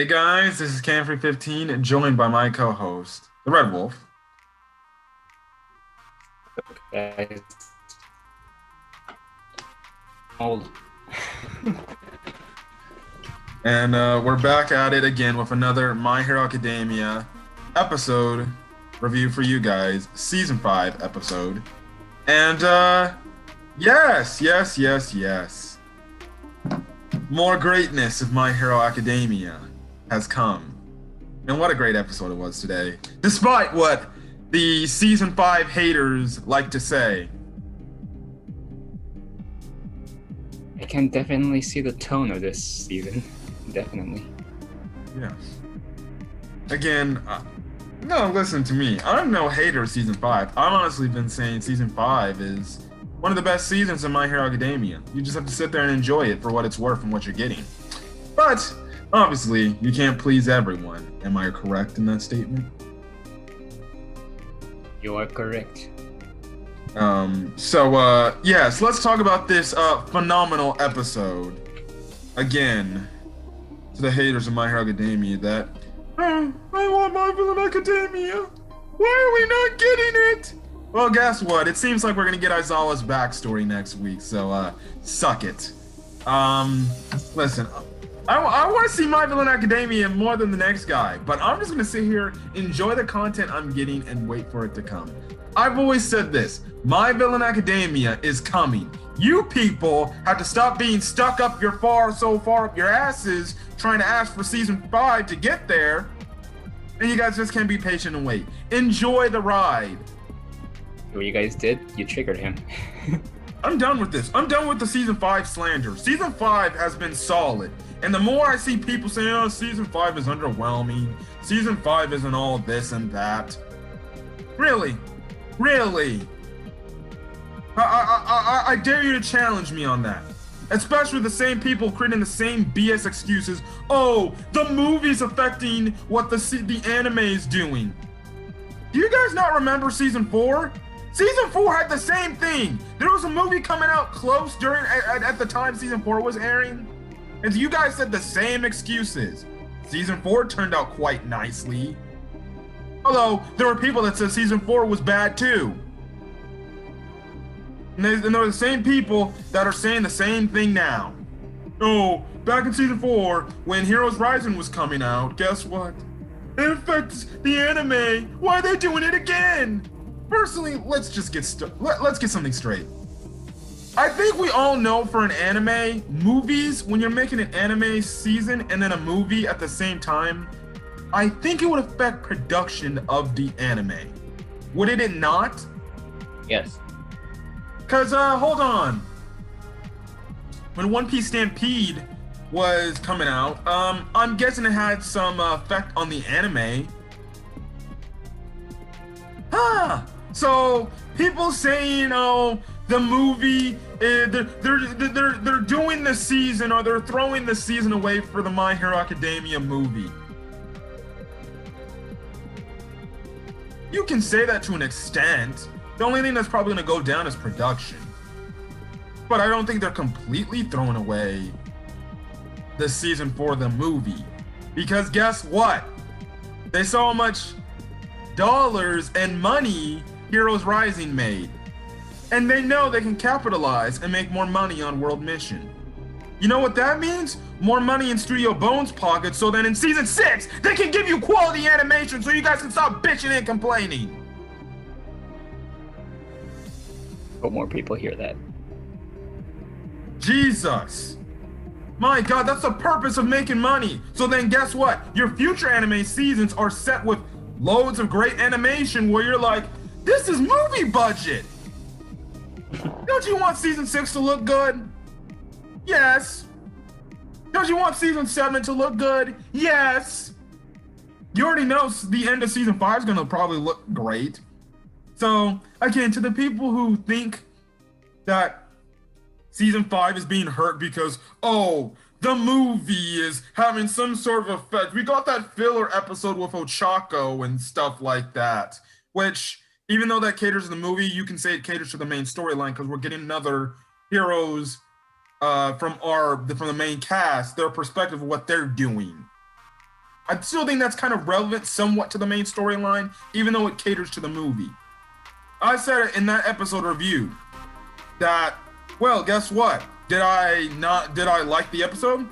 Hey guys, this is Camfrey15, joined by my co-host, the Red Wolf. Guys, old. And we're back at it again with another My Hero Academia episode review for you guys, Season 5 episode. And yes. More greatness of My Hero Academia has come. And what a great episode it was today. Despite what the Season 5 haters like to say. I can definitely see the tone of this season. Definitely. Yes. Again, no, listen to me. I'm no hater of Season 5. I've honestly been saying Season 5 is one of the best seasons of My Hero Academia. You just have to sit there and enjoy it for what it's worth and what you're getting. But, obviously, you can't please everyone. Am I correct in that statement? You are correct. Yes, let's talk about this phenomenal episode. Again, to the haters of My Hero Academia that, I want My Villain Academia. Why are we not getting it? Well, guess what? It seems like we're gonna get Aizawa's backstory next week, so suck it. Listen, I want to see My Villain Academia more than the next guy, but I'm just gonna sit here, enjoy the content I'm getting, and wait for it to come. I've always said this: My Villain Academia is coming. You people have to stop being stuck up so far up your asses trying to ask for Season 5 to get there, and you guys just can't be patient and wait. Enjoy the ride. What you guys did, you triggered him. I'm done with this. I'm done with the Season 5 slander. Season 5 has been solid. And the more I see people saying, oh, Season 5 is underwhelming, Season 5 isn't all this and that. Really? I dare you to challenge me on that. Especially the same people creating the same BS excuses. Oh, the movie's affecting what the anime is doing. Do you guys not remember Season 4? Season 4 had the same thing. There was a movie coming out close at the time Season 4 was airing. And you guys said the same excuses. Season 4 turned out quite nicely. Although, there were people that said Season 4 was bad too. And they're the same people that are saying the same thing now. Oh, back in Season 4, when Heroes Rising was coming out, guess what? It affects the anime. Why are they doing it again? Personally, let's get something straight. I think we all know for an anime, movies, when you're making an anime season and then a movie at the same time, I think it would affect production of the anime. Would it not? Yes. Cause hold on. When One Piece Stampede was coming out, I'm guessing it had some effect on the anime. So people saying, oh, the movie, they're doing the season, or they're throwing the season away for the My Hero Academia movie. You can say that to an extent. The only thing that's probably gonna go down is production. But I don't think they're completely throwing away the season for the movie. Because guess what? They saw how much dollars and money Heroes Rising made. And they know they can capitalize and make more money on World Mission. You know what that means? More money in Studio Bones' pockets, so then in Season 6, they can give you quality animation so you guys can stop bitching and complaining. Hope more people hear that. Jesus. My God, that's the purpose of making money. So then guess what? Your future anime seasons are set with loads of great animation where you're like, this is movie budget. Don't you want Season 6 to look good? Yes. Don't you want Season 7 to look good? Yes. You already know the end of Season 5 is going to probably look great. So, again, to the people who think that Season 5 is being hurt because, oh, the movie is having some sort of effect. We got that filler episode with Ochako and stuff like that, which, even though that caters to the movie, you can say it caters to the main storyline because we're getting another heroes from the main cast, their perspective of what they're doing. I still think that's kind of relevant somewhat to the main storyline, even though it caters to the movie. I said it in that episode review that, well, guess what? Did I like the episode?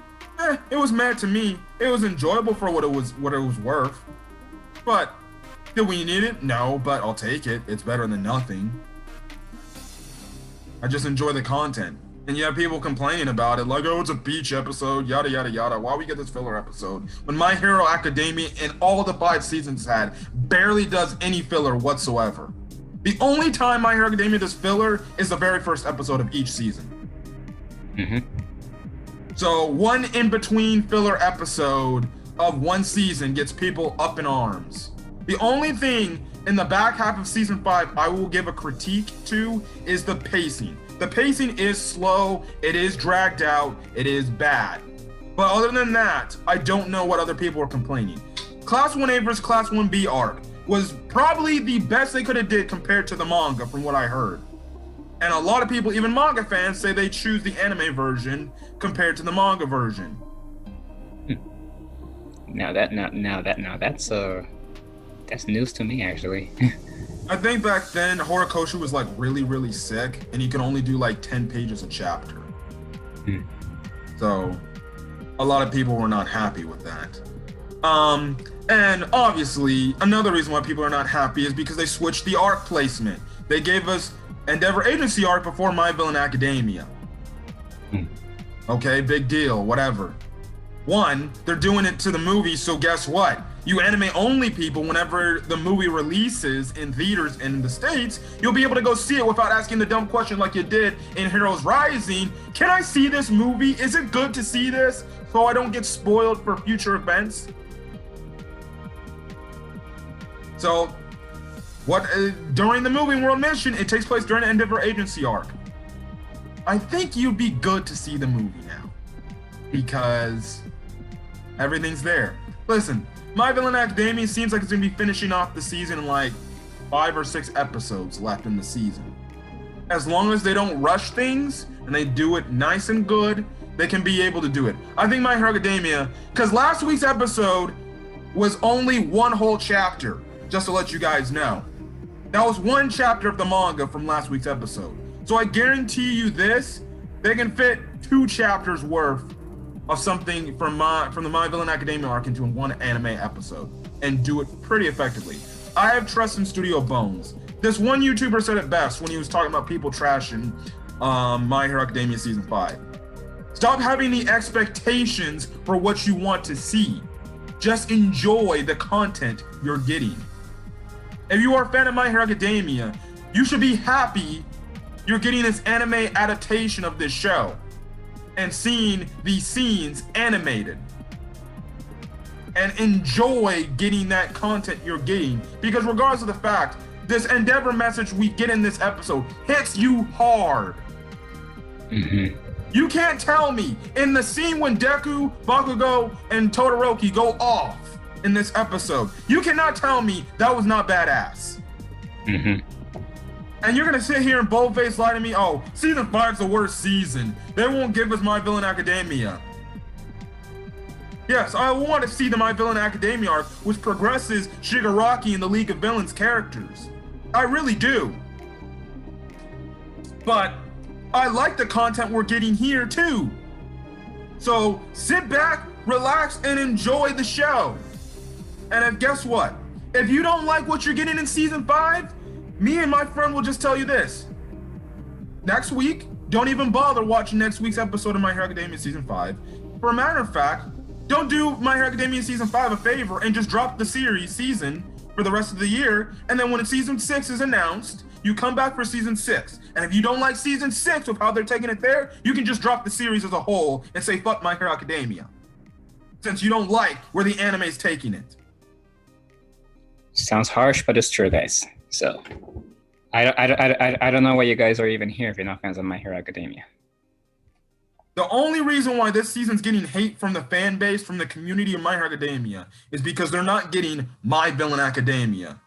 It was mad to me. It was enjoyable for what it was worth. But do we need it? No, but I'll take it. It's better than nothing. I just enjoy the content. And you have people complaining about it, like, oh, it's a beach episode, yada, yada, yada. Why we get this filler episode? When My Hero Academia, in all the 5 seasons had, barely does any filler whatsoever. The only time My Hero Academia does filler is the very first episode of each season. Mm-hmm. So one in-between filler episode of one season gets people up in arms. The only thing in the back half of season 5 I will give a critique to is the pacing. The pacing is slow, it is dragged out, it is bad. But other than that, I don't know what other people are complaining. Class 1A versus Class 1B arc was probably the best they could have did compared to the manga from what I heard. And a lot of people, even manga fans, say they choose the anime version compared to the manga version. That's news to me, actually. I think back then Horikoshi was like really, really sick, and he could only do like 10 pages a chapter. So a lot of people were not happy with that. And obviously another reason why people are not happy is because they switched the arc placement. They gave us Endeavor Agency arc before My Villain Academia. Okay, big deal, whatever. One, they're doing it to the movie, so guess what? You anime-only people, whenever the movie releases in theaters and in the States, you'll be able to go see it without asking the dumb question like you did in Heroes Rising. Can I see this movie? Is it good to see this so I don't get spoiled for future events? So, during the movie World Mission, it takes place during the Endeavor Agency arc. I think you'd be good to see the movie now, because everything's there. Listen, My Villain Academia seems like it's gonna be finishing off the season in like 5 or 6 episodes left in the season. As long as they don't rush things and they do it nice and good, they can be able to do it. I think My Hero Academia, because last week's episode was only one whole chapter, just to let you guys know. That was one chapter of the manga from last week's episode. So I guarantee you this, they can fit 2 chapters worth of something from the My Villain Academia arc into one anime episode and do it pretty effectively. I have trust in Studio Bones. This one YouTuber said it best when he was talking about people trashing My Hero Academia Season 5. Stop having the expectations for what you want to see. Just enjoy the content you're getting. If you are a fan of My Hero Academia, you should be happy you're getting this anime adaptation of this show and seeing these scenes animated. And enjoy getting that content you're getting. Because regardless of the fact, this Endeavor message we get in this episode hits you hard. Mm-hmm. You can't tell me in the scene when Deku, Bakugo, and Todoroki go off in this episode, you cannot tell me that was not badass. Mm-hmm. And you're gonna sit here and bold-faced lie to me, oh, season 5's the worst season. They won't give us My Villain Academia. Yes, I want to see the My Villain Academia arc, which progresses Shigaraki and the League of Villains characters. I really do. But I like the content we're getting here too. So sit back, relax, and enjoy the show. And guess what? If you don't like what you're getting in season 5, me and my friend will just tell you this. Next week, don't even bother watching next week's episode of My Hero Academia Season 5. For a matter of fact, don't do My Hero Academia Season 5 a favor and just drop the season for the rest of the year. And then when season 6 is announced, you come back for season 6. And if you don't like season 6 with how they're taking it there, you can just drop the series as a whole and say, fuck My Hero Academia. Since you don't like where the anime is taking it. Sounds harsh, but it's true, guys. So, I don't know why you guys are even here if you're not fans of My Hero Academia. The only reason why this season's getting hate from the fan base, from the community of My Hero Academia, is because they're not getting My Villain Academia.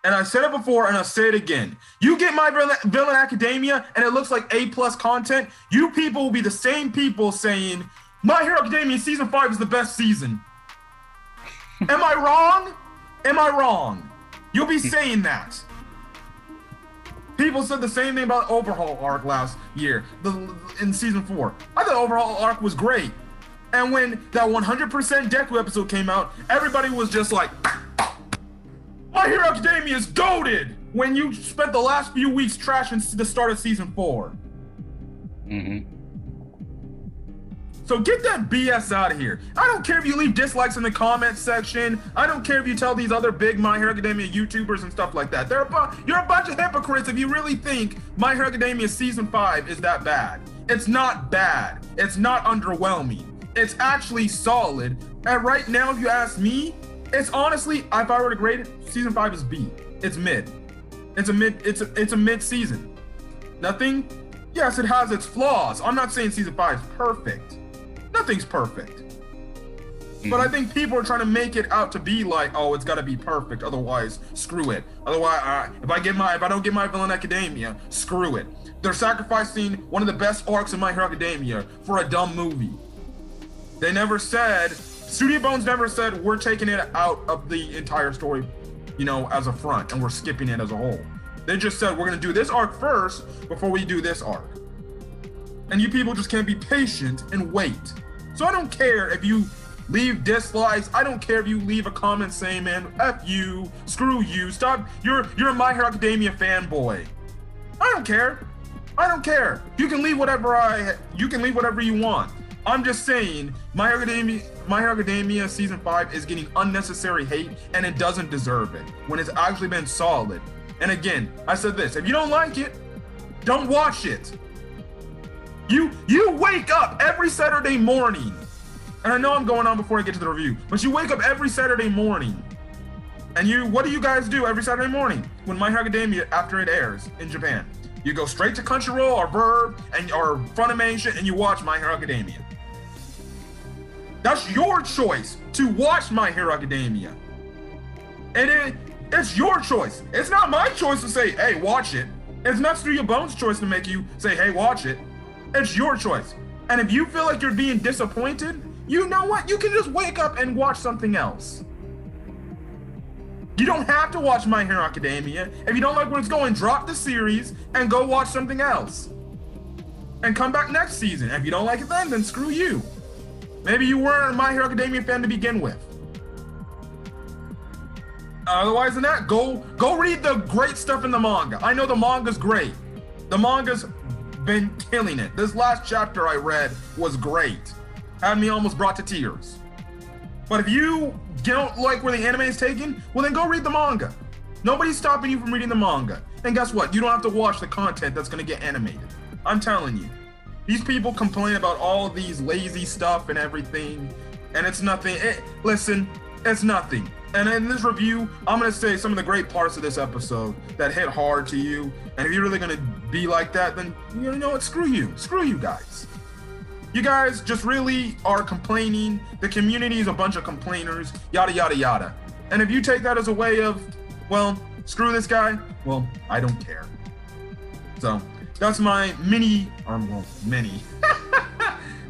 And I said it before, and I'll say it again. You get My Villain Academia, and it looks like A+ content, you people will be the same people saying, My Hero Academia Season 5 is the best season. Am I wrong? Am I wrong? You'll be saying that. People said the same thing about Overhaul arc last year, in season 4. I thought Overhaul arc was great. And when that 100% Deku episode came out, everybody was just like, My Hero Academia is goated! When you spent the last few weeks trashing the start of season 4. Mm-hmm. So get that BS out of here. I don't care if you leave dislikes in the comment section. I don't care if you tell these other big My Hero Academia YouTubers and stuff like that. You're a bunch of hypocrites if you really think My Hero Academia Season 5 is that bad. It's not bad. It's not underwhelming. It's actually solid. And right now, if you ask me, it's honestly, if I were to grade it, Season 5 is B. It's mid. It's a mid-season. Nothing, yes, it has its flaws. I'm not saying Season 5 is perfect. Nothing's perfect. But I think people are trying to make it out to be like, oh, it's got to be perfect. Otherwise, screw it. Otherwise, if I don't get my Villain Academia, screw it. They're sacrificing one of the best arcs in My Hero Academia for a dumb movie. They never said, Studio Bones never said, we're taking it out of the entire story, as a front, and we're skipping it as a whole. They just said, we're going to do this arc first before we do this arc. And you people just can't be patient and wait. So I don't care if you leave dislikes. I don't care if you leave a comment saying, man, F you, screw you, stop. You're a My Hero Academia fanboy. I don't care. I don't care. You can leave whatever you want. I'm just saying, My Hero Academia Season 5 is getting unnecessary hate, and it doesn't deserve it when it's actually been solid. And again, I said this, if you don't like it, don't watch it. You wake up every Saturday morning, and I know I'm going on before I get to the review, but you wake up every Saturday morning, and what do you guys do every Saturday morning when My Hero Academia, after it airs in Japan? You go straight to Crunchyroll or Verve or Funimation, and you watch My Hero Academia. That's your choice to watch My Hero Academia. And it's your choice. It's not my choice to say, hey, watch it. It's not Studio Bones' choice to make you say, hey, watch it. It's your choice. And if you feel like you're being disappointed, you know what? You can just wake up and watch something else. You don't have to watch My Hero Academia. If you don't like where it's going, drop the series and go watch something else. And come back next season. And if you don't like it then screw you. Maybe you weren't a My Hero Academia fan to begin with. Otherwise than that, go read the great stuff in the manga. I know the manga's great. The manga's been killing it. This last chapter I read was great. Had me almost brought to tears. But if you don't like where the anime is taken, well then go read the manga. Nobody's stopping you from reading the manga. And guess what? You don't have to watch the content that's gonna get animated. I'm telling you. These people complain about all of these lazy stuff and everything, and it's nothing. Listen, it's nothing. And in this review, I'm gonna say some of the great parts of this episode that hit hard to you. And if you're really gonna be like that, then you know what? Screw you guys. You guys just really are complaining. The community is a bunch of complainers, yada, yada, yada. And if you take that as a way of, well, screw this guy, well, I don't care. So that's my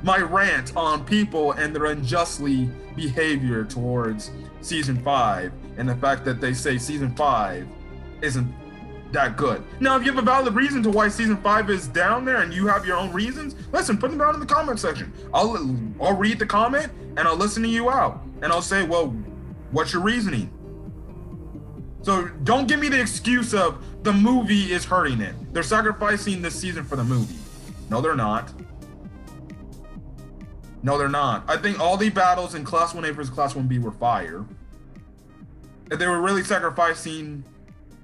my rant on people and their unjustly behavior towards Season 5 and the fact that they say Season 5 isn't that good. Now, if you have a valid reason to why Season 5 is down there and you have your own reasons, listen, put them down in the comment section. I'll read the comment and I'll listen to you out. And I'll say, well, what's your reasoning? So don't give me the excuse of the movie is hurting it. They're sacrificing this season for the movie. No, they're not. No, they're not. I think all the battles in Class 1A versus Class 1B were fire. If they were really sacrificing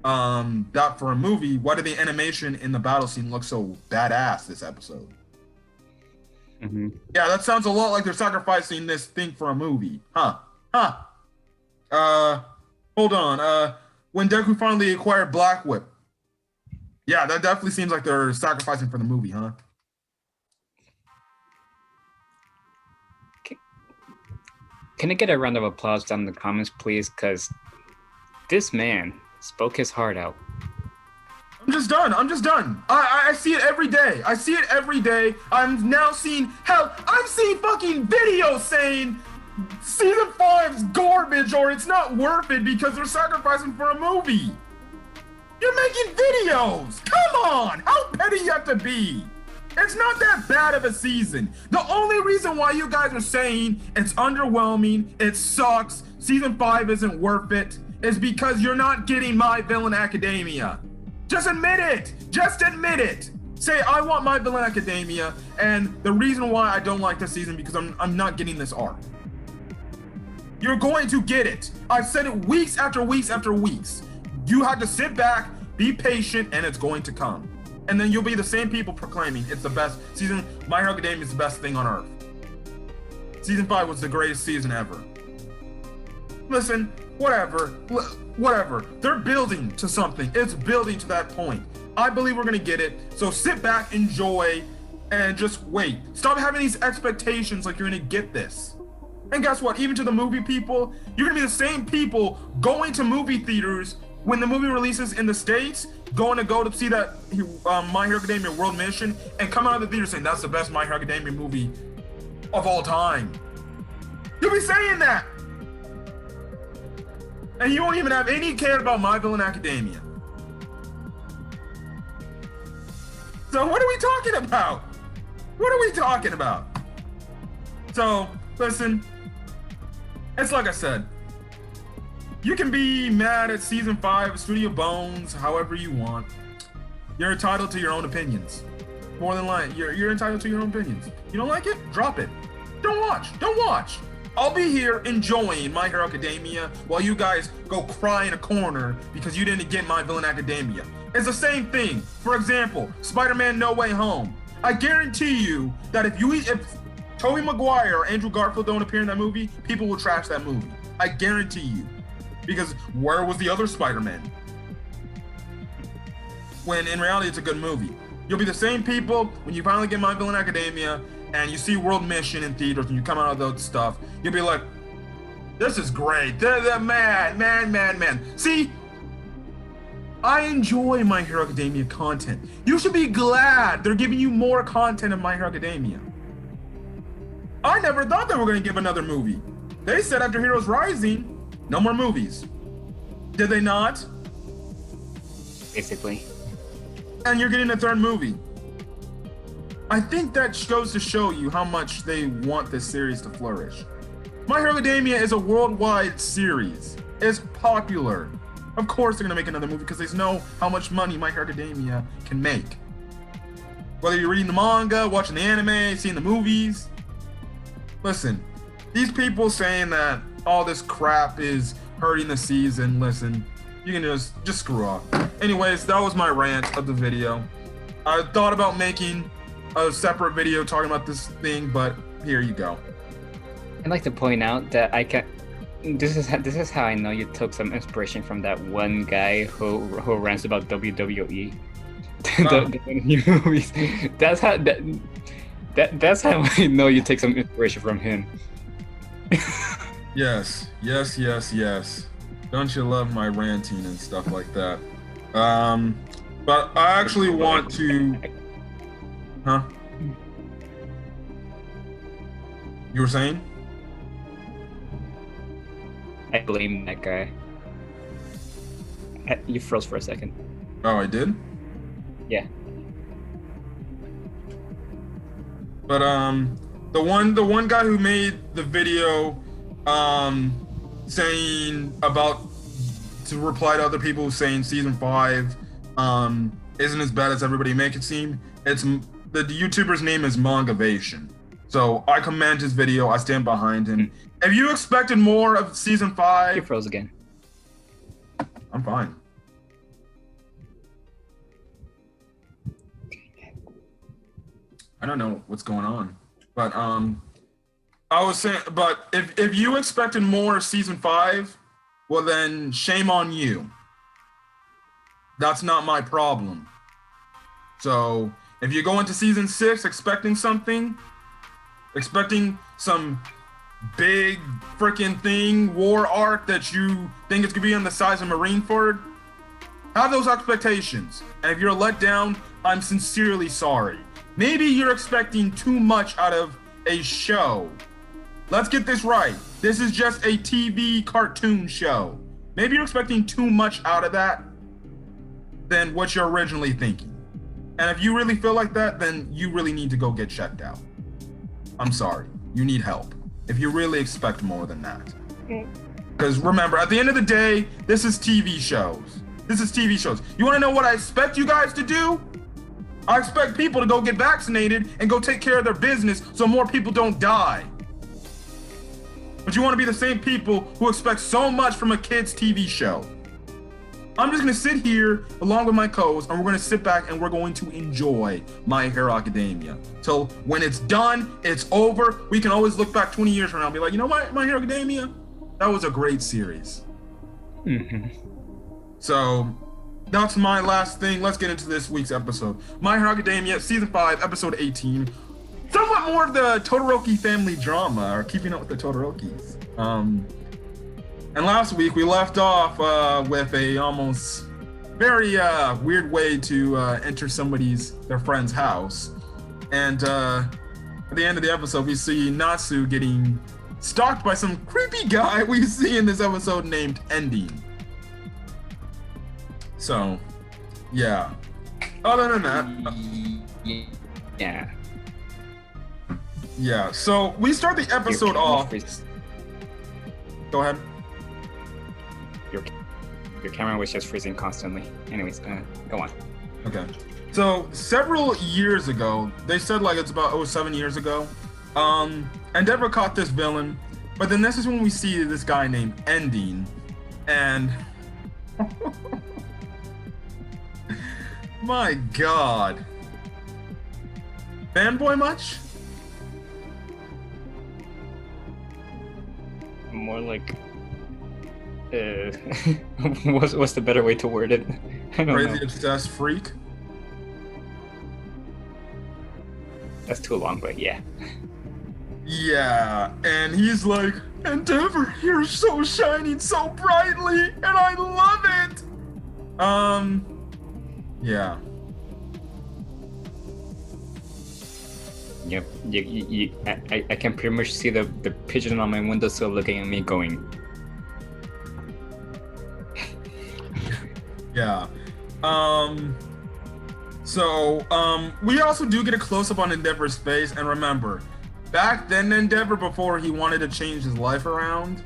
that for a movie, why did the animation in the battle scene look so badass this episode? Mm-hmm. Yeah, that sounds a lot like they're sacrificing this thing for a movie. Hold on. When Deku finally acquired Black Whip. Yeah, that definitely seems like they're sacrificing for the movie, huh? Can I get a round of applause down in the comments, please? Because this man spoke his heart out. I'm just done. I see it every day. I'm now seeing, hell, I'm seeing fucking videos saying Season 5's garbage, or it's not worth it because they're sacrificing for a movie. You're making videos. Come on, how petty you have to be. It's not that bad of a season. The only reason why you guys are saying it's underwhelming, it sucks, season 5 isn't worth it, is because you're not getting My Villain Academia. Just admit it. Just admit it. Say, I want My Villain Academia, and the reason why I don't like this season because I'm not getting this arc. You're going to get it. I've said it weeks after weeks after weeks. You have to sit back, be patient, and it's going to come. And then you'll be the same people proclaiming it's the best season. My Hero Academia is the best thing on earth. Season 5 was the greatest season ever. Listen, whatever. They're building to something. It's building to that point. I believe we're gonna get it. So sit back, enjoy, and just wait. Stop having these expectations like you're gonna get this. And guess what? Even to the movie people, you're gonna be the same people going to movie theaters when the movie releases in the States, going to go to see that My Hero Academia World Mission, and come out of the theater saying that's the best My Hero Academia movie of all time. You'll be saying that. And you won't even have any care about My Villain Academia. So what are we talking about? What are we talking about? So, listen, it's like I said, you can be mad at season 5, Studio Bones, however you want. You're entitled to your own opinions. More than likely, you're entitled to your own opinions. You don't like it? Drop it. Don't watch. I'll be here enjoying My Hero Academia while you guys go cry in a corner because you didn't get My Villain Academia. It's the same thing. For example, Spider-Man No Way Home. I guarantee you that if Tobey Maguire or Andrew Garfield don't appear in that movie, people will trash that movie. I guarantee you. Because where was the other Spider-Man? When in reality, it's a good movie. You'll be the same people when you finally get My Villain Academia and you see World Mission in theaters and you come out of those stuff. You'll be like, this is great. Man. See, I enjoy My Hero Academia content. You should be glad they're giving you more content in My Hero Academia. I never thought they were going to give another movie. They said after Heroes Rising, no more movies. Did they not? Basically. And you're getting a third movie. I think that goes to show you how much they want this series to flourish. My Hero Academia is a worldwide series. It's popular. Of course they're gonna make another movie because they know how much money My Hero Academia can make. Whether you're reading the manga, watching the anime, seeing the movies. Listen, these people saying that all this crap is hurting the season, listen, you can just screw off. Anyways, that was my rant of the video. I thought about making a separate video talking about this thing, but here you go. I'd like to point out that this is how I know you took some inspiration from that one guy who rants about WWE. The new movies. That's how I know you take some inspiration from him. Yes. Don't you love my ranting and stuff like that? But I actually want to... Huh? You were saying? I blame that guy. You froze for a second. Oh, I did? Yeah. But the one guy who made the video saying about to reply to other people saying season 5 isn't as bad as everybody make it seem. It's the YouTuber's name is Mangavation. So I commend his video. I stand behind him. If you expected more of season 5, You froze again. I'm fine. I don't know what's going on, but I was saying, but if you expected more of season 5, well then shame on you. That's not my problem. So if you go into season 6 expecting something, expecting some big freaking thing, war arc that you think it's gonna be on the size of Marineford, have those expectations. And if you're let down, I'm sincerely sorry. Maybe you're expecting too much out of a show let's get this right. This is just a TV cartoon show. Maybe you're expecting too much out of that than what you're originally thinking. And if you really feel like that, then you really need to go get checked out. I'm sorry. You need help if you really expect more than that. Because remember, at the end of the day, this is TV shows. You want to know what I expect you guys to do? I expect people to go get vaccinated and go take care of their business so more people don't die. But you want to be the same people who expect so much from a kid's TV show. I'm just going to sit here along with my co-host, and we're going to sit back and we're going to enjoy My Hero Academia. Till when it's done, it's over. We can always look back 20 years from now and be like, you know what, My Hero Academia? That was a great series. Mm-hmm. So that's my last thing. Let's get into this week's episode. My Hero Academia, Season 5, Episode 18. Somewhat more of the Todoroki family drama, or keeping up with the Todorokis. And last week we left off with a almost very weird way to enter their friend's house. And at the end of the episode, we see Natsu getting stalked by some creepy guy we see in this episode named Ending. So, yeah. Other than that... Yeah. Yeah, so we start the episode off... Go ahead. Your camera was just freezing constantly. Anyways, go on. Okay. So several years ago, they said like it's about 7 years ago, Endeavor caught this villain, but then this is when we see this guy named Ending, and my God, fanboy much? More like. What's the better way to word it? I don't Crazy know. obsessed freak? That's too long, but yeah. Yeah, and he's like, Endeavor, you're so shining so brightly, and I love it! Yeah. Yep. I can pretty much see the pigeon on my windowsill looking at me going. Yeah. So, we also do get a close-up on Endeavor's face, and remember, back then Endeavor, before he wanted to change his life around,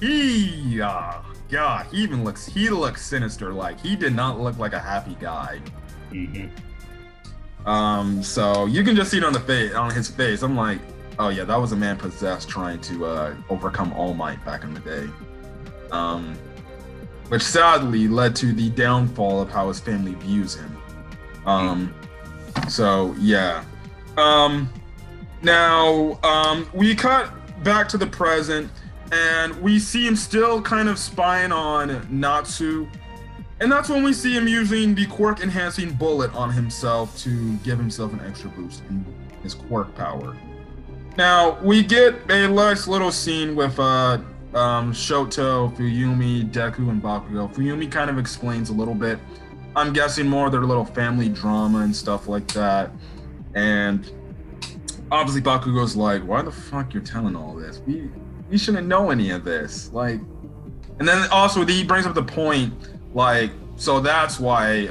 God, he looks sinister, like, he did not look like a happy guy. Mm-hmm. So you can just see it on his face. I'm like, oh yeah, that was a man possessed trying to, overcome All Might back in the day. Which sadly led to the downfall of how his family views him. So yeah. Now, we cut back to the present, and we see him still kind of spying on Natsu. And that's when we see him using the quirk enhancing bullet on himself to give himself an extra boost in his quirk power. Now, we get a nice little scene with Shoto, Fuyumi, Deku, and Bakugo. Fuyumi kind of explains a little bit. I'm guessing more of their little family drama and stuff like that. And obviously Bakugo's like, why the fuck you're telling all this? We shouldn't know any of this. Like, and then also he brings up the point, like, so that's why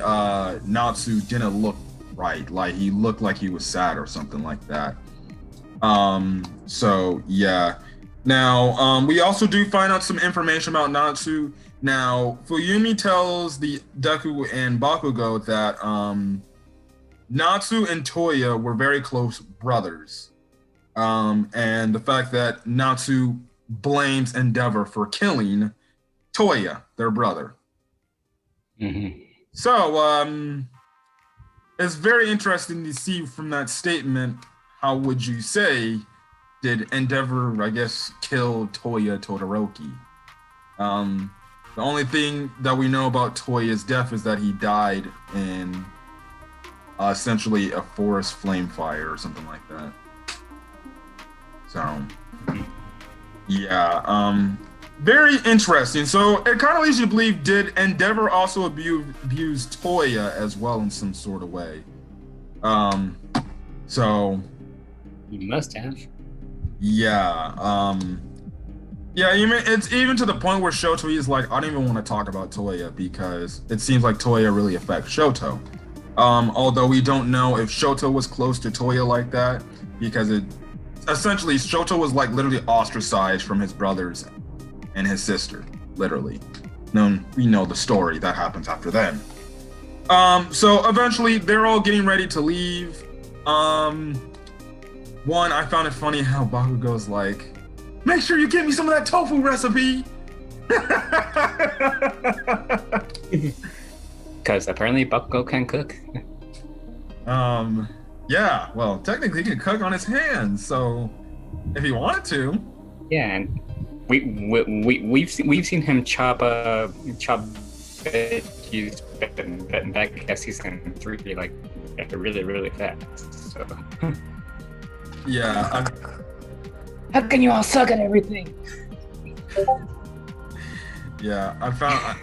Natsu didn't look right. Like, he looked like he was sad or something like that. So yeah. Now, we also do find out some information about Natsu. Now, Fuyumi tells the Deku and Bakugo that Natsu and Toya were very close brothers. And the fact that Natsu blames Endeavor for killing Toya, their brother. Mm-hmm. So, it's very interesting to see from that statement, how would you say did Endeavor, I guess, kill Toya Todoroki? The only thing that we know about Toya's death is that he died in essentially a forest flame fire or something like that. So, yeah, very interesting. So it kind of leads you to believe, did Endeavor also abuse Toya as well in some sort of way? So You must have. Yeah. Yeah, even it's even to the point where Shoto is like, I don't even want to talk about Toya because it seems like Toya really affects Shoto. Although we don't know if Shoto was close to Toya like that, because it essentially Shoto was like literally ostracized from his brothers and his sister, literally. Then we know the story that happens after then. So eventually they're all getting ready to leave. One, I found it funny how Bakugo's like, make sure you get me some of that tofu recipe. Because apparently Bakugo can cook. Yeah, well, technically he can cook on his hands, so if he wanted to. Yeah, and we've seen him chop veggies back at season 3 like really fast. So Yeah. how can you all suck at everything? Yeah, I found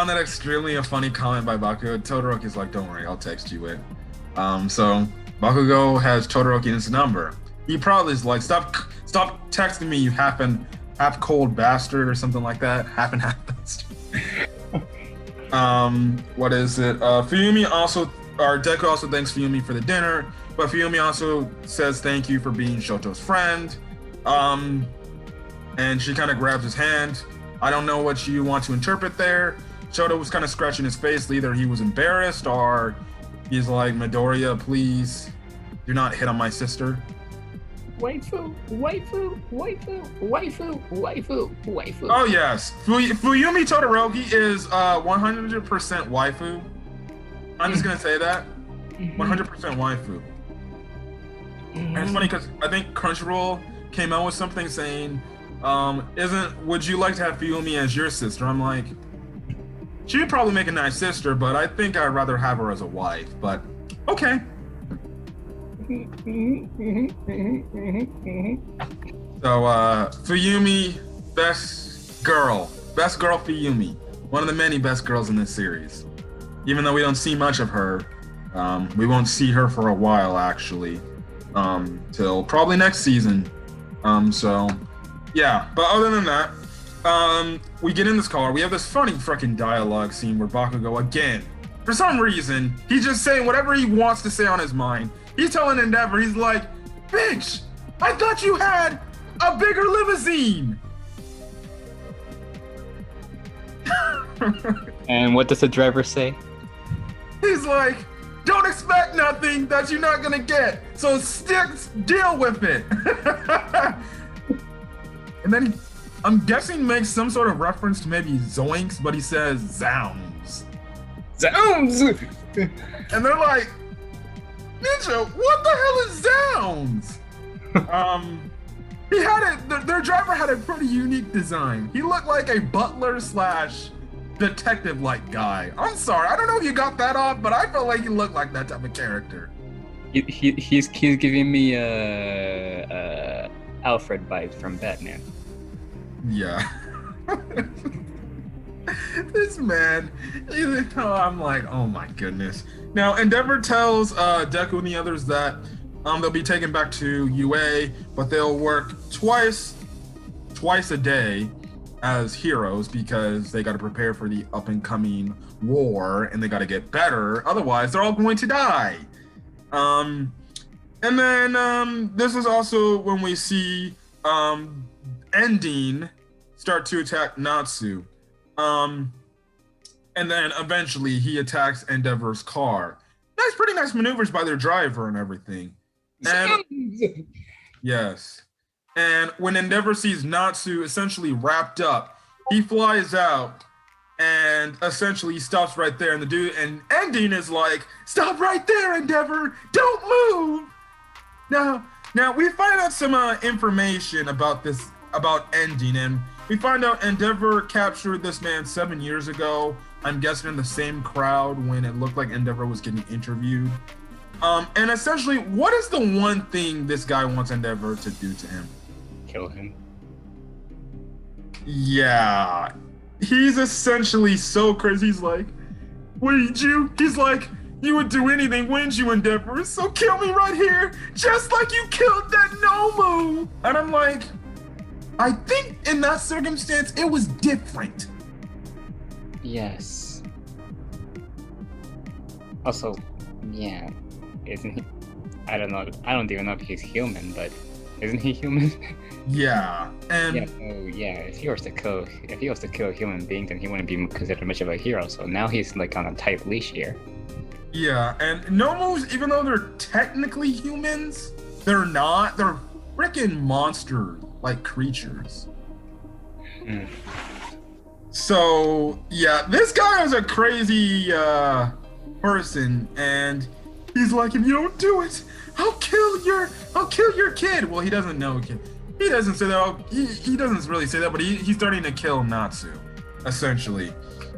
that extremely a funny comment by Bakugo. Todoroki's like, don't worry, I'll text you it. So Bakugo has Todoroki's number. He probably is like, stop texting me, you half cold bastard, or something like that. Half bastard. What is it? Fuyumi also, or Deku also thanks Fuyumi for the dinner, but Fuyumi also says thank you for being Shoto's friend. And she kind of grabs his hand. I don't know what you want to interpret there. Shoto was kind of scratching his face. Either he was embarrassed or he's like, Midoriya, please do not hit on my sister. Waifu. Oh yes, Fuyumi Todoroki is 100% waifu. I'm just gonna say that, 100% waifu. And it's funny because I think Crunchyroll came out with something saying, would you like to have Fuyumi as your sister? I'm like, she would probably make a nice sister, but I think I'd rather have her as a wife. But okay. So Fuyumi, best girl Fuyumi, one of the many best girls in this series. Even though we don't see much of her, we won't see her for a while actually, till probably next season. So yeah, but other than that, we get in this car. We have this funny freaking dialogue scene where Bakugo again, for some reason, he's just saying whatever he wants to say on his mind. He's telling Endeavor, he's like, bitch, I thought you had a bigger limousine. And what does the driver say? He's like, don't expect nothing that you're not gonna get. So deal with it. And then I'm guessing makes some sort of reference to maybe Zoinks, but he says Zounds. Zounds! And they're like, Ninja, what the hell is Zounds? He had it, their driver had a pretty unique design. He looked like a butler / detective-like guy. I'm sorry, I don't know if you got that off, but I felt like he looked like that type of character. He's giving me Alfred vibes from Batman. Yeah. This man, I'm like, oh my goodness. Now, Endeavor tells Deku and the others that they'll be taken back to UA, but they'll work twice a day as heroes because they got to prepare for the up and coming war and they got to get better. Otherwise, they're all going to die. And then this is also when we see Ending start to attack Natsu. And then eventually he attacks Endeavor's car. Pretty nice maneuvers by their driver and everything. And yes. And when Endeavor sees Natsu essentially wrapped up, he flies out and essentially stops right there. And the dude and Ending is like, stop right there, Endeavor! Don't move! Now we find out some information about Ending, and we find out Endeavor captured this man 7 years ago. I'm guessing in the same crowd when it looked like Endeavor was getting interviewed. And essentially, what is the one thing this guy wants Endeavor to do to him? Kill him. Yeah. He's essentially so crazy. He's like, he's like, You would do anything, wouldn't you, Endeavor? So kill me right here, just like you killed that Nomu. And I'm like, I think in that circumstance, it was different. Yes. Also, yeah, isn't he? I don't know. I don't even know if he's human, but isn't he human? Yeah, and yeah. So yeah, if he was to kill a human being, then he wouldn't be considered much of a hero. So now he's like on a tight leash here. Yeah, and Nomus, even though they're technically humans, they're not. They're freaking monster-like creatures. Mm. So yeah, this guy is a crazy person, and he's like, if you don't do it, I'll kill your kid. Well, he doesn't know kid. He doesn't say that. He doesn't really say that, but he's starting to kill Natsu, essentially.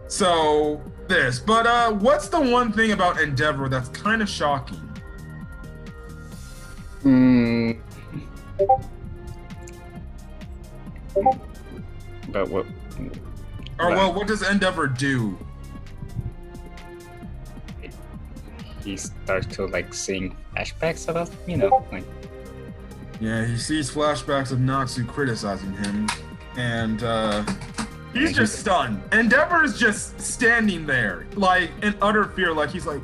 So this, but what's the one thing about Endeavor that's kind of shocking? But what? Or well, what does Endeavor do? He starts to like sing flashbacks about, like. Yeah, he sees flashbacks of Natsu criticizing him, and he's just stunned. Endeavor is just standing there, like in utter fear, like he's like,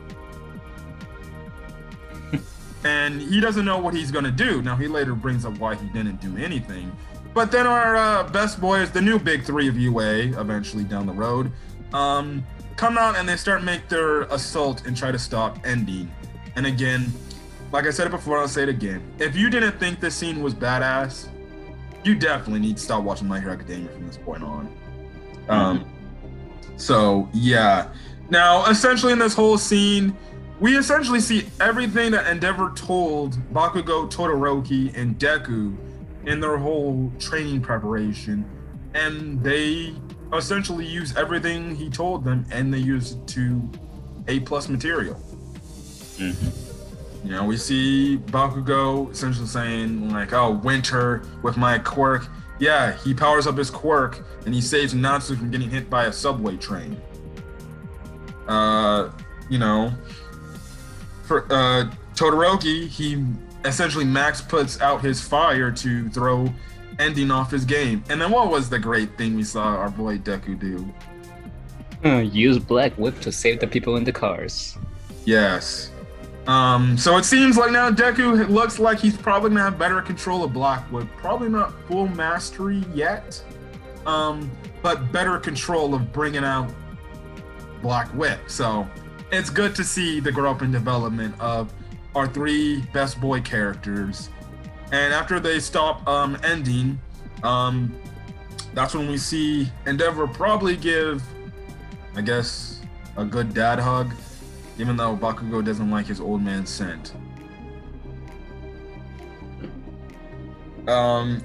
and he doesn't know what he's gonna do. Now he later brings up why he didn't do anything, but then our best boys, the new big three of UA, eventually down the road, come out and they start make their assault and try to stop Ending. And again, like I said it before, I'll say it again. If you didn't think this scene was badass, you definitely need to stop watching My Hero Academia from this point on. So yeah. Now, essentially in this whole scene, we essentially see everything that Endeavor told Bakugo, Todoroki, and Deku in their whole training preparation, and they essentially use everything he told them, and they use it to A+ material. You know, we see Bakugo essentially saying like, "Oh, winter with my quirk." Yeah, he powers up his quirk and he saves Natsu from getting hit by a subway train. You know, for Todoroki, he essentially max puts out his fire to throw Ending off his game. And then what was the great thing we saw our boy Deku do? Use Black Whip to save the people in the cars. Yes. So it seems like now Deku looks like he's probably gonna have better control of Black Whip. Probably not full mastery yet, but better control of bringing out Black Whip. So it's good to see the growth and development of our three best boy characters. And after they stop Ending, that's when we see Endeavor probably give, I guess, a good dad hug, even though Bakugo doesn't like his old man scent.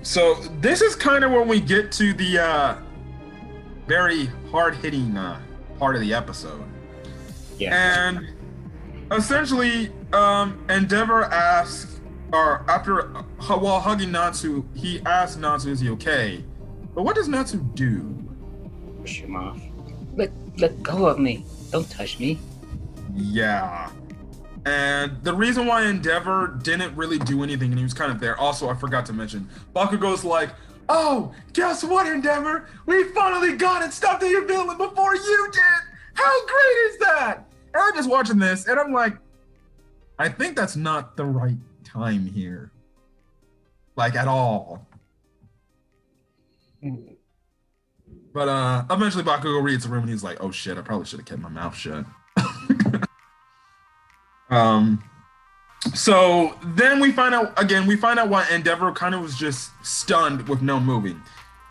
So this is kind of when we get to the very hard-hitting part of the episode. Yeah. And essentially, Endeavor asks, or while hugging Natsu, he asks Natsu, is he okay? But what does Natsu do? Push him off. Let go of me. Don't touch me. Yeah. And the reason why Endeavor didn't really do anything, and he was kind of there. Also, I forgot to mention, Bakugo's like, "Oh, guess what, Endeavor? We finally got it, stopped the villain before you did! How great is that?" And I'm just watching this, and I'm like, I think that's not the right time here. Like, at all. But eventually Bakugo reads the room, and he's like, "Oh shit, I probably should have kept my mouth shut." So then we find out why Endeavor kind of was just stunned with no moving.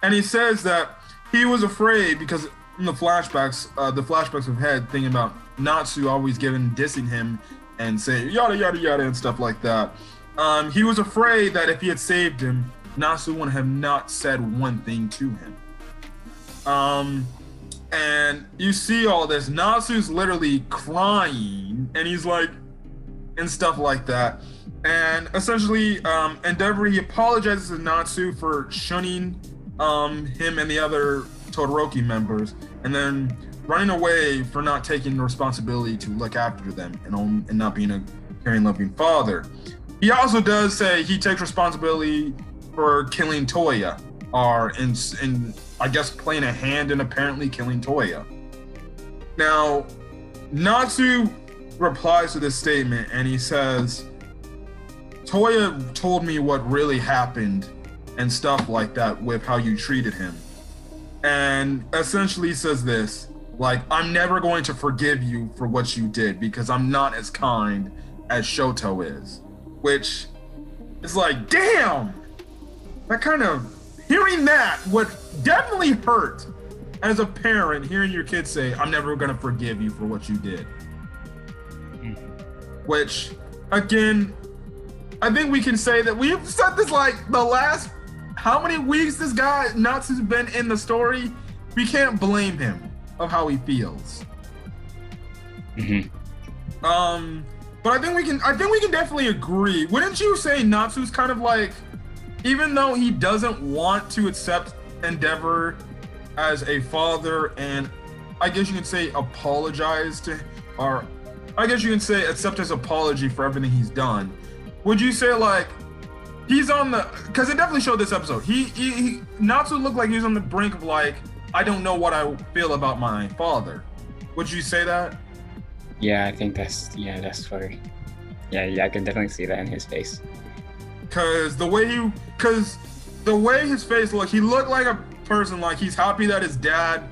And he says that he was afraid because in the flashbacks we've had thinking about Natsu always dissing him and saying yada yada yada and stuff like that. He was afraid that if he had saved him, Natsu would have not said one thing to him. And you see all this, Natsu's literally crying, and he's like, and stuff like that. And essentially, Endeavor, he apologizes to Natsu for shunning him and the other Todoroki members. And then running away for not taking the responsibility to look after them and not being a caring, loving father. He also does say he takes responsibility for killing Toya, or in I guess playing a hand in apparently killing Toya. Now, Natsu replies to this statement and he says, Toya told me what really happened and stuff like that with how you treated him. And essentially says this, like, I'm never going to forgive you for what you did because I'm not as kind as Shoto is. Which is like, damn! That kind of, hearing that would definitely hurt as a parent, hearing your kid say, I'm never going to forgive you for what you did. Which, again, I think we can say that we've said this like the last, how many weeks this guy, Natsu's been in the story? We can't blame him of how he feels. But I think we can definitely agree. Wouldn't you say Natsu's kind of like, even though he doesn't want to accept Endeavor as a father, and I guess you can say apologize to, or I guess you can say accept his apology for everything he's done. Would you say like he's on the, because it definitely showed this episode, he Natsu looked like he was on the brink of like, I don't know what I feel about my father. Would you say that? Yeah, I think that's where. Yeah, I can definitely see that in his face. Cause the way his face looked, he looked like a person like he's happy that his dad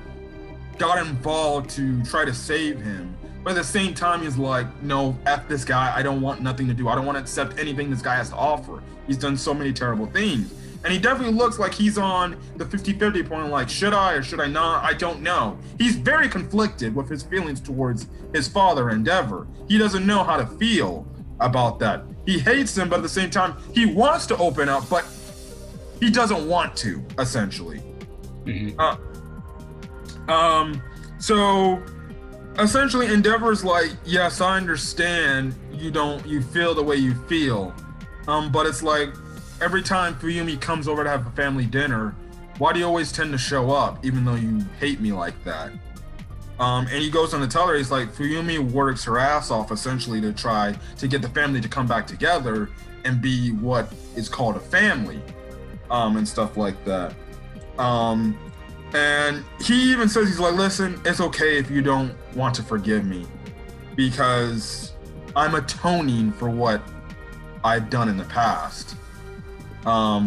got involved to try to save him. But at the same time, he's like, no, F this guy. I don't want nothing to do. I don't want to accept anything this guy has to offer. He's done so many terrible things. And he definitely looks like he's on the 50-50 point, like, should I or should I not? I don't know. He's very conflicted with his feelings towards his father, Endeavor. He doesn't know how to feel about that. He hates him, but at the same time, he wants to open up, but he doesn't want to, essentially. So essentially Endeavor's like, yes, I understand you feel the way you feel. But it's like, every time Fuyumi comes over to have a family dinner, why do you always tend to show up even though you hate me like that? And he goes on to tell her, he's like, Fuyumi works her ass off essentially to try to get the family to come back together and be what is called a family, and stuff like that. And he even says, he's like, listen, it's okay if you don't want to forgive me because I'm atoning for what I've done in the past.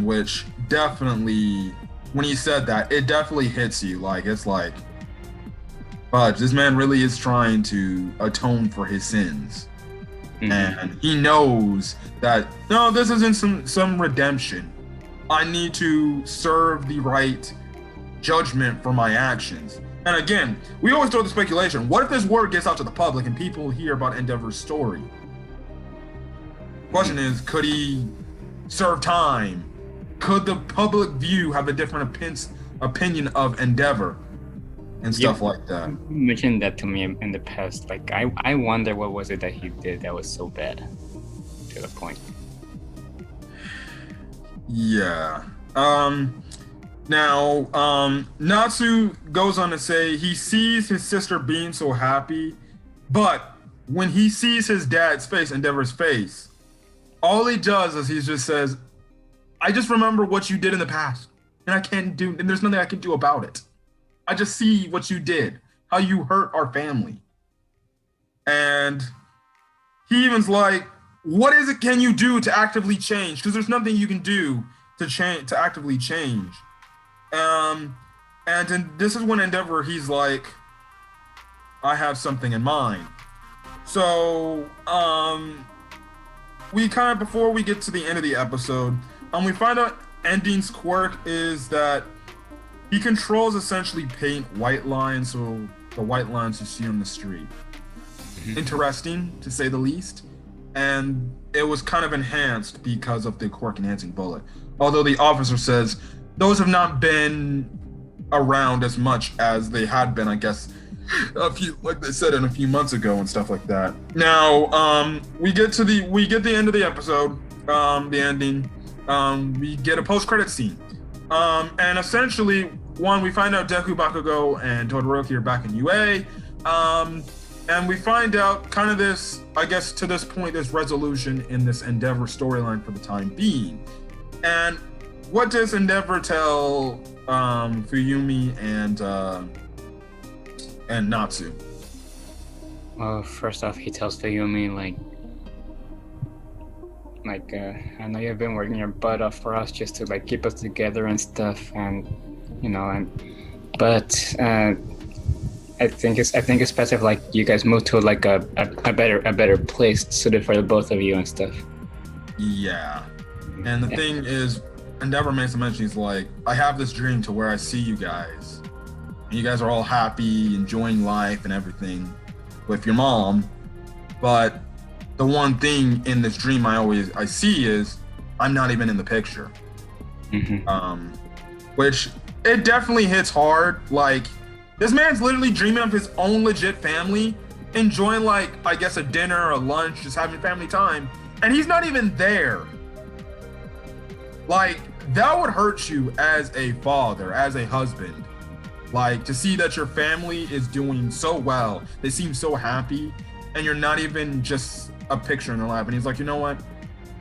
Which definitely, when he said that, it definitely hits you. Like, it's like, but this man really is trying to atone for his sins. And he knows that, no, this isn't some redemption. I need to serve the right judgment for my actions. And again, we always throw the speculation, what if this word gets out to the public and people hear about Endeavor's story? Question is, could he serve time? Could the public view have a different opinion of Endeavor and stuff like that? You mentioned that to me in the past. Like, I wonder what was it that he did that was so bad to the point. Yeah. Now, Natsu goes on to say he sees his sister being so happy, but when he sees his dad's face, Endeavor's face, all he does is he just says, I just remember what you did in the past, and there's nothing I can do about it. I just see what you did, how you hurt our family. And he even's like, what is it can you do to actively change? Because there's nothing you can do to actively change. And then this is when Endeavor, he's like, I have something in mind. So, we kind of, before we get to the end of the episode, we find out Ending's quirk is that he controls essentially paint white lines, so the white lines you see on the street. Interesting, to say the least. And it was kind of enhanced because of the quirk enhancing bullet. Although the officer says those have not been around as much as they had been, I guess, like they said, a few months ago and stuff like that. Now, we get the end of the episode, the ending. We get a post-credit scene, and essentially one, we find out Deku, Bakugo, and Todoroki are back in UA. And we find out kind of this, I guess to this point, this resolution in this Endeavor storyline for the time being. And what does Endeavor tell Fuyumi and Natsu? Well, first off, he tells Fuyumi I know you've been working your butt off for us just to like keep us together and stuff, and but I think it's best if like you guys move to like a better place suited for the both of you and stuff. Yeah, and the thing is, Endeavor makes a mention. He's like, I have this dream to where I see you guys, and you guys are all happy, enjoying life and everything with your mom, but the one thing in this dream I see is I'm not even in the picture. Mm-hmm. Which it definitely hits hard. Like, this man's literally dreaming of his own legit family, enjoying like, I guess a dinner or a lunch, just having family time, and he's not even there. Like, that would hurt you as a father, as a husband. Like, to see that your family is doing so well, they seem so happy, and you're not even just a picture in their life. And he's like, you know what?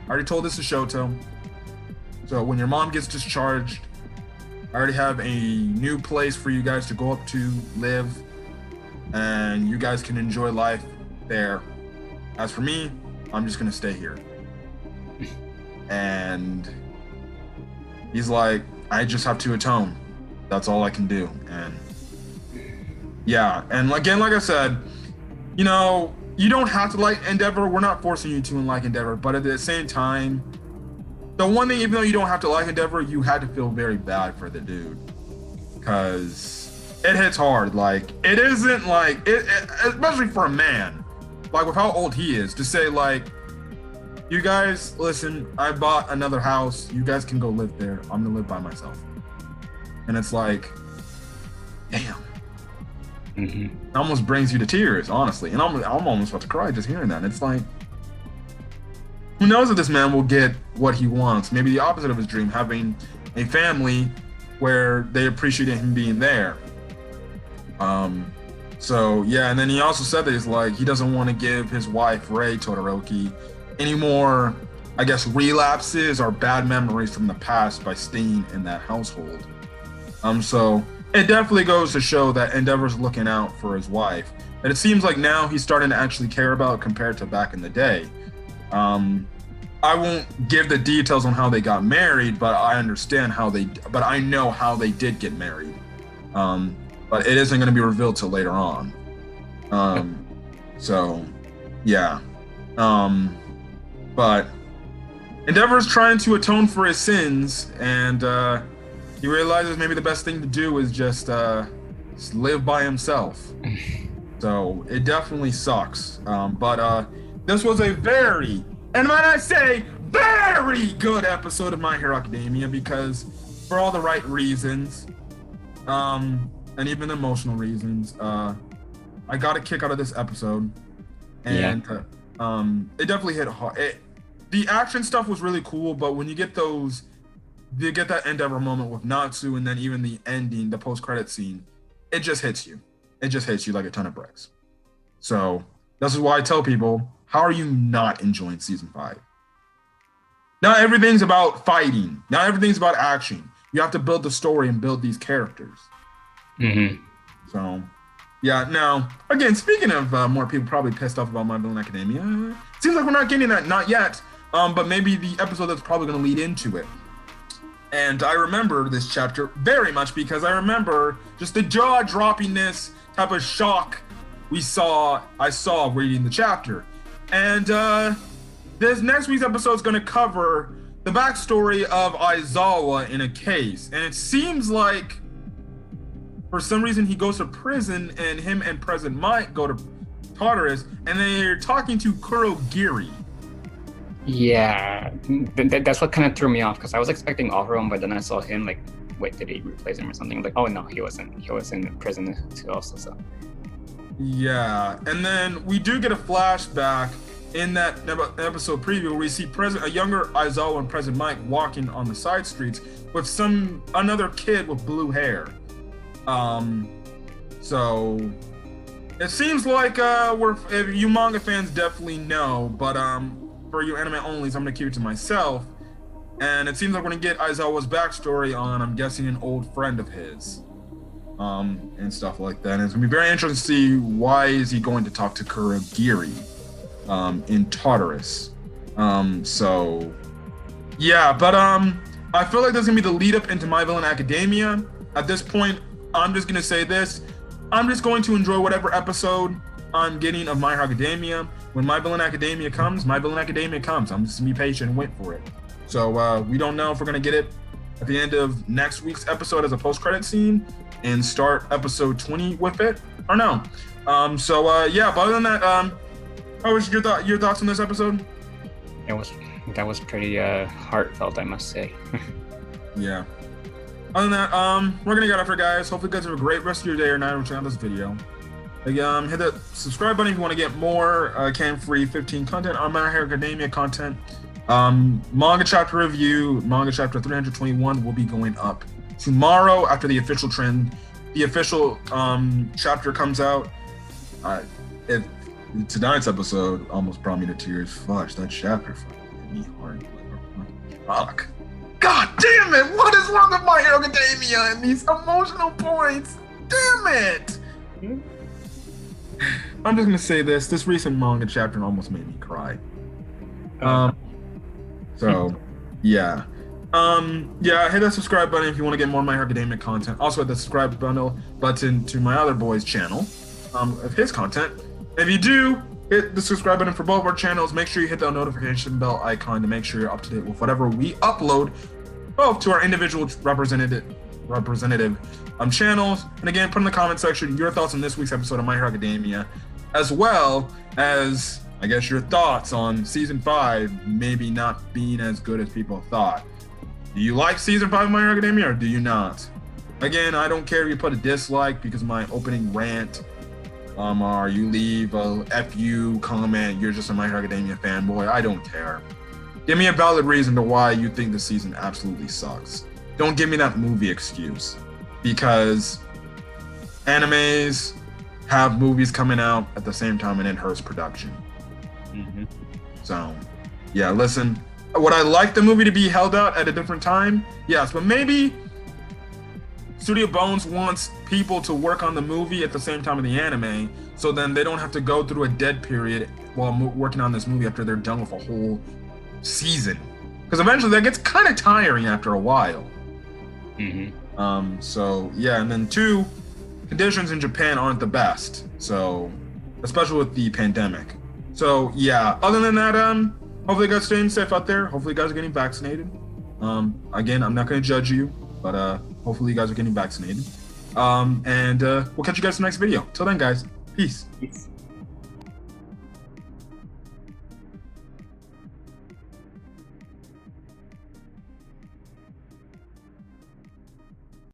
I already told this to Shoto. So when your mom gets discharged, I already have a new place for you guys to go up to live, and you guys can enjoy life there. As for me, I'm just gonna stay here. And he's like, I just have to atone. That's all I can do. And yeah, and again, like I said, you know, you don't have to like Endeavor. We're not forcing you to like Endeavor, but at the same time, the one thing, even though you don't have to like Endeavor, you had to feel very bad for the dude, because it hits hard. Like, it isn't like it, especially for a man, like with how old he is, to say like, you guys, listen, I bought another house. You guys can go live there. I'm gonna live by myself. And it's like, damn. Mm-hmm. It almost brings you to tears, honestly. And I'm almost about to cry just hearing that. It's like, who knows if this man will get what he wants? Maybe the opposite of his dream, having a family where they appreciate him being there. So yeah, and then he also said that he's like, he doesn't want to give his wife, Rei Todoroki, any more, I guess, relapses or bad memories from the past by staying in that household. So it definitely goes to show that Endeavor's looking out for his wife. And it seems like now he's starting to actually care about it compared to back in the day. I won't give the details on how they got married, but I know how they did get married. But it isn't going to be revealed till later on. So yeah. But Endeavor's trying to atone for his sins, and he realizes maybe the best thing to do is just live by himself. So it definitely sucks. But this was a very, and when I say very good episode of My Hero Academia, because for all the right reasons, and even emotional reasons, I got a kick out of this episode. And it definitely hit hard. The action stuff was really cool, but when you get that Endeavor moment with Natsu, and then even the ending, the post-credit scene, it just hits you. It just hits you like a ton of bricks. So this is why I tell people, how are you not enjoying season 5? Not everything's about fighting. Not everything's about action. You have to build the story and build these characters. Mm-hmm. So yeah, now, again, speaking of more people probably pissed off about My Villain Academia, seems like we're not getting that, not yet, but maybe the episode that's probably going to lead into it. And I remember this chapter very much because I remember just the jaw-droppingness type of shock I saw reading the chapter. And this next week's episode is going to cover the backstory of Aizawa in a case. And it seems like for some reason he goes to prison, and him and President Mike go to Tartarus, and they're talking to Kurogiri. Yeah, that's what kind of threw me off, because I was expecting Oharon, but then I saw him like, wait, did he replace him or something? Like, oh no, he wasn't. He was in prison too also. So yeah, and then we do get a flashback in that episode preview where we see a younger Aizawa and President Mike walking on the side streets with another kid with blue hair. So it seems like if you manga fans definitely know, but for you anime onlys, I'm gonna keep it to myself. And it seems like we're gonna get Aizawa's backstory on, I'm guessing, an old friend of his, and stuff like that. And it's gonna be very interesting to see why is he going to talk to Kurogiri, in Tartarus. So yeah, but I feel like there's gonna be the lead up into My Villain Academia. At this point, I'm just gonna say this. I'm just going to enjoy whatever episode I'm getting of My Hero Academia. When My Villain Academia comes, My Villain Academia comes. I'm just gonna be patient and wait for it. So we don't know if we're gonna get it at the end of next week's episode as a post-credit scene and start episode 20 with it, or no. Yeah, but other than that, what was your thoughts on this episode? That was pretty heartfelt, I must say. Yeah. Other than that, we're gonna get after, guys. Hopefully you guys have a great rest of your day or night watching this video. Hit that subscribe button if you want to get more cam-free 15 content on My Hero Academia content. Manga chapter review, manga chapter 321 will be going up tomorrow after the official chapter comes out. If tonight's episode almost brought me to tears. Fudge, that chapter fucking hit me hard. Fuck. God damn it! What is wrong with My Hero Academia and these emotional points? Damn it! I'm just gonna say this. This recent manga chapter almost made me cry. So, yeah. Hit that subscribe button if you want to get more My Hero Academia content. Also hit the subscribe button to my other boy's channel, of his content. If you do hit the subscribe button for both of our channels, make sure you hit that notification bell icon to make sure you're up to date with whatever we upload, both to our individual representative channels. And again, put in the comment section your thoughts on this week's episode of My Hero Academia, as well as, I guess, your thoughts on season 5 maybe not being as good as people thought. Do you like season 5 of My Hero Academia or do you not? Again, I don't care if you put a dislike because of my opening rant, or you leave a FU comment, you're just a My Hero Academia fanboy. I don't care. Give me a valid reason to why you think the season absolutely sucks. Don't give me that movie excuse, because animes have movies coming out at the same time and it hurts production. Mm-hmm. So, yeah, listen, would I like the movie to be held out at a different time? Yes, but maybe Studio Bones wants people to work on the movie at the same time of the anime, so then they don't have to go through a dead period while working on this movie after they're done with a whole season. Because eventually that gets kind of tiring after a while. Mm-hmm. So, yeah, and then 2, conditions in Japan aren't the best. So, especially with the pandemic. So, yeah, other than that, hopefully you guys are staying safe out there. Hopefully you guys are getting vaccinated. Again, I'm not going to judge you, but hopefully you guys are getting vaccinated. And we'll catch you guys in the next video. Till then, guys, peace. Peace.